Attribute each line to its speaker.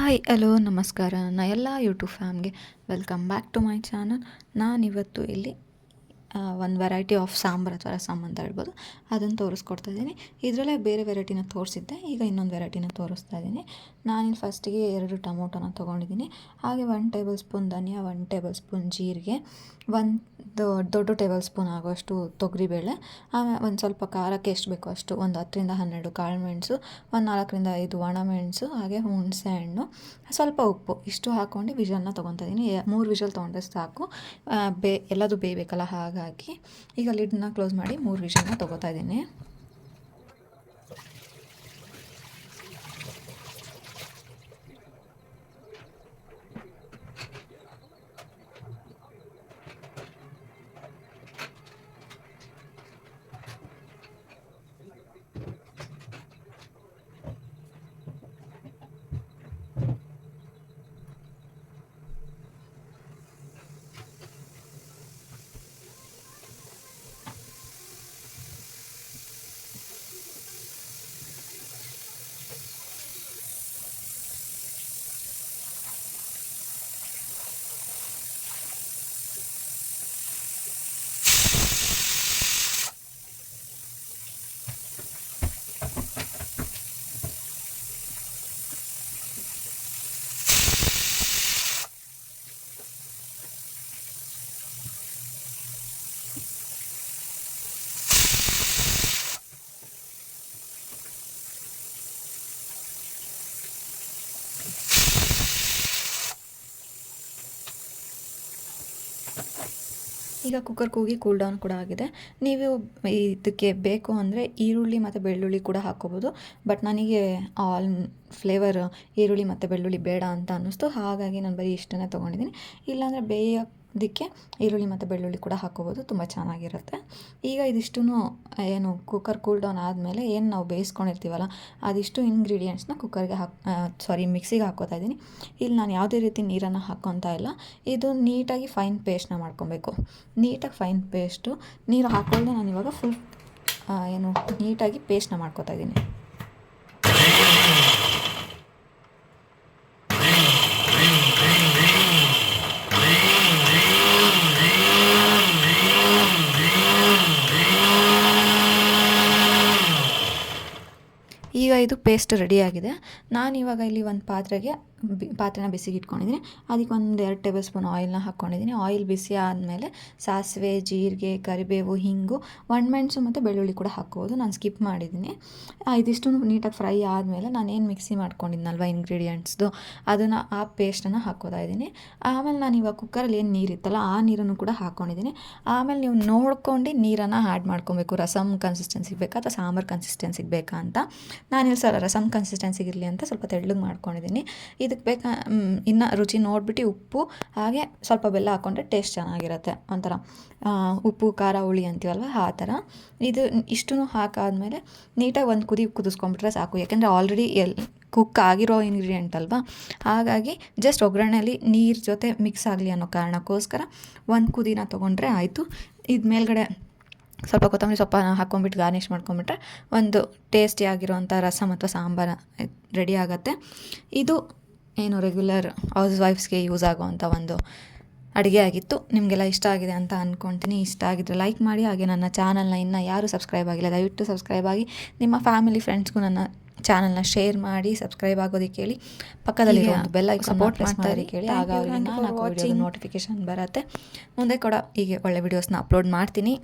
Speaker 1: Hi hello ನಮಸ್ಕಾರ ಎಲ್ಲ YouTube ಫ್ಯಾಮ್ಗೆ welcome back to my channel. ನಾನಿವತ್ತು ಇಲ್ಲಿ ಒಂದು ವೆರೈಟಿ ಆಫ್ ಸಾಂಬಾರು ಅಥವಾ ರಸಮ್ ಅಂತ ಹೇಳ್ಬೋದು, ಅದನ್ನು ತೋರಿಸ್ಕೊಡ್ತಾ ಇದ್ದೀನಿ. ಇದರಲ್ಲೇ ಬೇರೆ ವೆರೈಟಿನ ತೋರಿಸಿದ್ದೆ, ಈಗ ಇನ್ನೊಂದು ವೆರೈಟಿನ ತೋರಿಸ್ತಾ ಇದ್ದೀನಿ. ನಾನಿಲ್ಲಿ ಫಸ್ಟಿಗೆ 2 ಟೊಮೊಟೊನ ತೊಗೊಂಡಿದ್ದೀನಿ. ಹಾಗೆ 1 ಟೇಬಲ್ ಸ್ಪೂನ್ ಧನಿಯಾ, 1 ಟೇಬಲ್ ಸ್ಪೂನ್ ಜೀರಿಗೆ, 1 ದೊಡ್ಡ ಟೇಬಲ್ ಸ್ಪೂನ್ ಆಗೋಷ್ಟು ತೊಗರಿಬೇಳೆ, ಆಮೇಲೆ ಒಂದು ಸ್ವಲ್ಪ ಖಾರಕ್ಕೆ ಎಷ್ಟು ಬೇಕೋ ಅಷ್ಟು, ಒಂದು 10ರಿಂದ 12 ಕಾಳುಮೆಣಸು, ಒಂದು 4ರಿಂದ 5 ಒಣಮೆಣಸು, ಹಾಗೆ ಹುಣಸೆ ಹಣ್ಣು, ಸ್ವಲ್ಪ ಉಪ್ಪು, ಇಷ್ಟು ಹಾಕ್ಕೊಂಡು ವಿಷಲ್ನ ತೊಗೊತಾ ಇದ್ದೀನಿ. 3 ವಿಷಲ್ ತೊಗೊಂಡ್ರೆ ಸಾಕು, ಎಲ್ಲದು ಬೇಯಬೇಕಲ್ಲ. ಹಾಗಾಗಿ ಈಗ ಲಿಡ್ನ ಕ್ಲೋಸ್ ಮಾಡಿ 3 ವಿಷಲ್ನ ತೊಗೋತಾ ಇದ್ದೀನಿ. ಈಗ ಕುಕ್ಕರ್ ಕೂಗಿ ಕೂಲ್ ಡೌನ್ ಕೂಡ ಆಗಿದೆ. ನೀವು ಇದಕ್ಕೆ ಬೇಕು ಅಂದರೆ ಈರುಳ್ಳಿ ಮತ್ತು ಬೆಳ್ಳುಳ್ಳಿ ಕೂಡ ಹಾಕ್ಕೋಬೋದು, ಬಟ್ ನನಗೆ ಆಲ್ ಫ್ಲೇವರ್ ಈರುಳ್ಳಿ ಮತ್ತು ಬೆಳ್ಳುಳ್ಳಿ ಬೇಡ ಅಂತ ಅನ್ನಿಸ್ತು. ಹಾಗಾಗಿ ನಾನು ಬರೀ ಇಷ್ಟನ್ನೇ ತೊಗೊಂಡಿದ್ದೀನಿ. ಇಲ್ಲಾಂದರೆ ಬೇಯೋದಕ್ಕೆ ಈರುಳ್ಳಿ ಮತ್ತು ಬೆಳ್ಳುಳ್ಳಿ ಕೂಡ ಹಾಕ್ಕೋಬೋದು, ತುಂಬ ಚೆನ್ನಾಗಿರುತ್ತೆ. ಈಗ ಇದಿಷ್ಟು ಏನು ಕುಕ್ಕರ್ ಕೂಲ್ ಡೌನ್ ಆದಮೇಲೆ ಏನು ನಾವು ಬೇಯಿಸ್ಕೊಂಡಿರ್ತೀವಲ್ಲ, ಅದಿಷ್ಟು ಇಂಗ್ರೀಡಿಯೆಂಟ್ಸ್ನ ಕುಕ್ಕರ್ಗೆ ಮಿಕ್ಸಿಗೆ ಹಾಕ್ಕೋತಾ ಇದ್ದೀನಿ. ಇಲ್ಲಿ ನಾನು ಯಾವುದೇ ರೀತಿ ನೀರನ್ನು ಹಾಕ್ಕೊತಾ ಇಲ್ಲ. ಇದು ನೀಟಾಗಿ ಫೈನ್ ಪೇಸ್ಟ್ನ ಮಾಡ್ಕೊಬೇಕು. ನೀಟಾಗಿ ಫೈನ್ ಪೇಸ್ಟು, ನೀರು ಹಾಕ್ಕೊಳ್ಳದೆ ನಾನು ಇವಾಗ ಫುಲ್ ನೀಟಾಗಿ ಪೇಸ್ಟ್ನ ಮಾಡ್ಕೊತಾ ಇದ್ದೀನಿ. ಈಗ ಇದು ಪೇಸ್ಟ್ ರೆಡಿಯಾಗಿದೆ. ನಾನಿವಾಗ ಇಲ್ಲಿ ಒಂದು ಪಾತ್ರೆನ ಬಿಸಿಗೆ ಇಟ್ಕೊಂಡಿದ್ದೀನಿ. ಅದಕ್ಕೆ 1-2 ಟೇಬಲ್ ಸ್ಪೂನ್ ಆಯಿಲ್ನ ಹಾಕ್ಕೊಂಡಿದ್ದೀನಿ. ಆಯಿಲ್ ಬಿಸಿ ಆದಮೇಲೆ ಸಾಸಿವೆ, ಜೀರಿಗೆ, ಕರಿಬೇವು, ಹಿಂಗು, ಒಣಮೆಣಸು ಮತ್ತು ಬೆಳ್ಳುಳ್ಳಿ ಕೂಡ ಹಾಕ್ಬೋದು. ನಾನು ಸ್ಕಿಪ್ ಮಾಡಿದ್ದೀನಿ. ಇದಿಷ್ಟು ನೀಟಾಗಿ ಫ್ರೈ ಆದಮೇಲೆ ನಾನೇನು ಮಿಕ್ಸಿ ಮಾಡ್ಕೊಂಡಿದ್ನಲ್ವ ಇಂಗ್ರೀಡಿಯೆಂಟ್ಸ್ದು, ಆ ಪೇಸ್ಟನ್ನು ಹಾಕ್ಕೋತಾ ಇದ್ದೀನಿ. ಆಮೇಲೆ ನಾನು ಇವಾಗ ಕುಕ್ಕರಲ್ಲಿ ಏನು ನೀರಿತ್ತಲ್ಲ ಆ ನೀರನ್ನು ಕೂಡ ಹಾಕ್ಕೊಂಡಿದ್ದೀನಿ. ಆಮೇಲೆ ನೀವು ನೋಡ್ಕೊಂಡು ನೀರನ್ನು ಆ್ಯಡ್ ಮಾಡ್ಕೊಬೇಕು. ರಸಮ್ ಕನ್ಸಿಸ್ಟೆನ್ಸಿಗೆ ಬೇಕಾ ಅಥವಾ ಸಾಂಬಾರು ಕನ್ಸಿಸ್ಟೆನ್ಸಿಗೆ ಬೇಕಾ ಅಂತ. ನಾನಿಲ್ಲಿ ರಸಮ್ ಕನ್ಸಿಸ್ಟೆನ್ಸಿಗೆ ಇರಲಿ ಅಂತ ಸ್ವಲ್ಪ ತೆಳ್ಳಗೆ ಮಾಡ್ಕೊಂಡಿದ್ದೀನಿ. ಇದಕ್ಕೆ ಬೇಕಾ ಇನ್ನು ರುಚಿ ನೋಡಿಬಿಟ್ಟು ಉಪ್ಪು ಹಾಗೆ ಸ್ವಲ್ಪ ಬೆಲ್ಲ ಹಾಕ್ಕೊಂಡ್ರೆ ಟೇಸ್ಟ್ ಚೆನ್ನಾಗಿರುತ್ತೆ. ಒಂಥರ ಉಪ್ಪು ಖಾರ ಹುಳಿ ಅಂತೀವಲ್ವ ಆ ಥರ. ಇಷ್ಟು ಹಾಕಾದ್ಮೇಲೆ ನೀಟಾಗಿ ಒಂದು ಕುದಿಸ್ಕೊಂಡ್ಬಿಟ್ರೆ ಸಾಕು. ಯಾಕೆಂದರೆ ಆಲ್ರೆಡಿ ಕುಕ್ ಆಗಿರೋ ಇಂಗ್ರೀಡಿಯೆಂಟ್ ಅಲ್ವಾ, ಹಾಗಾಗಿ ಜಸ್ಟ್ ಒಗ್ಗರಣೆಯಲ್ಲಿ ನೀರು ಜೊತೆ ಮಿಕ್ಸ್ ಆಗಲಿ ಅನ್ನೋ ಕಾರಣಕ್ಕೋಸ್ಕರ ಒಂದು ಕುದಿನ ತೊಗೊಂಡ್ರೆ ಆಯಿತು. ಇದು ಮೇಲ್ಗಡೆ ಸ್ವಲ್ಪ ಕೊತ್ತಂಬರಿ ಸೊಪ್ಪನ್ನು ಹಾಕ್ಕೊಂಬಿಟ್ಟು ಗಾರ್ನಿಷ್ ಮಾಡ್ಕೊಂಬಿಟ್ರೆ ಒಂದು ಟೇಸ್ಟಿಯಾಗಿರೋವಂಥ ರಸಮ್ ಅಥವಾ ಸಾಂಬಾರು ರೆಡಿ ಆಗುತ್ತೆ. ಇದು ಏನು ರೆಗ್ಯುಲರ್ ಹೌಸ್ ವೈಫ್ಸ್ಗೆ ಯೂಸ್ ಆಗುವಂಥ ಒಂದು ಅಡುಗೆ ಆಗಿತ್ತು. ನಿಮಗೆಲ್ಲ ಇಷ್ಟ ಆಗಿದೆ ಅಂತ ಅಂದ್ಕೊಳ್ತೀನಿ. ಇಷ್ಟ ಆಗಿದ್ರೆ ಲೈಕ್ ಮಾಡಿ. ಹಾಗೆ ನನ್ನ ಚಾನಲ್ನ ಇನ್ನೂ ಯಾರು ಸಬ್ಸ್ಕ್ರೈಬ್ ಆಗಿಲ್ಲ ದಯವಿಟ್ಟು ಸಬ್ಸ್ಕ್ರೈಬ್ ಆಗಿ. ನಿಮ್ಮ ಫ್ಯಾಮಿಲಿ ಫ್ರೆಂಡ್ಸ್ಗೂ ನನ್ನ ಚಾನಲ್ನ ಶೇರ್ ಮಾಡಿ, ಸಬ್ಸ್ಕ್ರೈಬ್ ಆಗೋದಕ್ಕೆ ಹೇಳಿ. ಪಕ್ಕದಲ್ಲಿ ಒಂದು ಬೆಲ್ ಐಕಾನ್ ಸಪೋರ್ಟ್ ಮಾಡ್ತಾ ಕೇಳಿ, ಆಗ ಅವರಿಗೆ ನಾನು ನೋಟಿಫಿಕೇಶನ್ ಬರುತ್ತೆ. ಮುಂದೆ ಕೂಡ ಹೀಗೆ ಒಳ್ಳೆ ವೀಡಿಯೋಸ್ನ ಅಪ್ಲೋಡ್ ಮಾಡ್ತೀನಿ.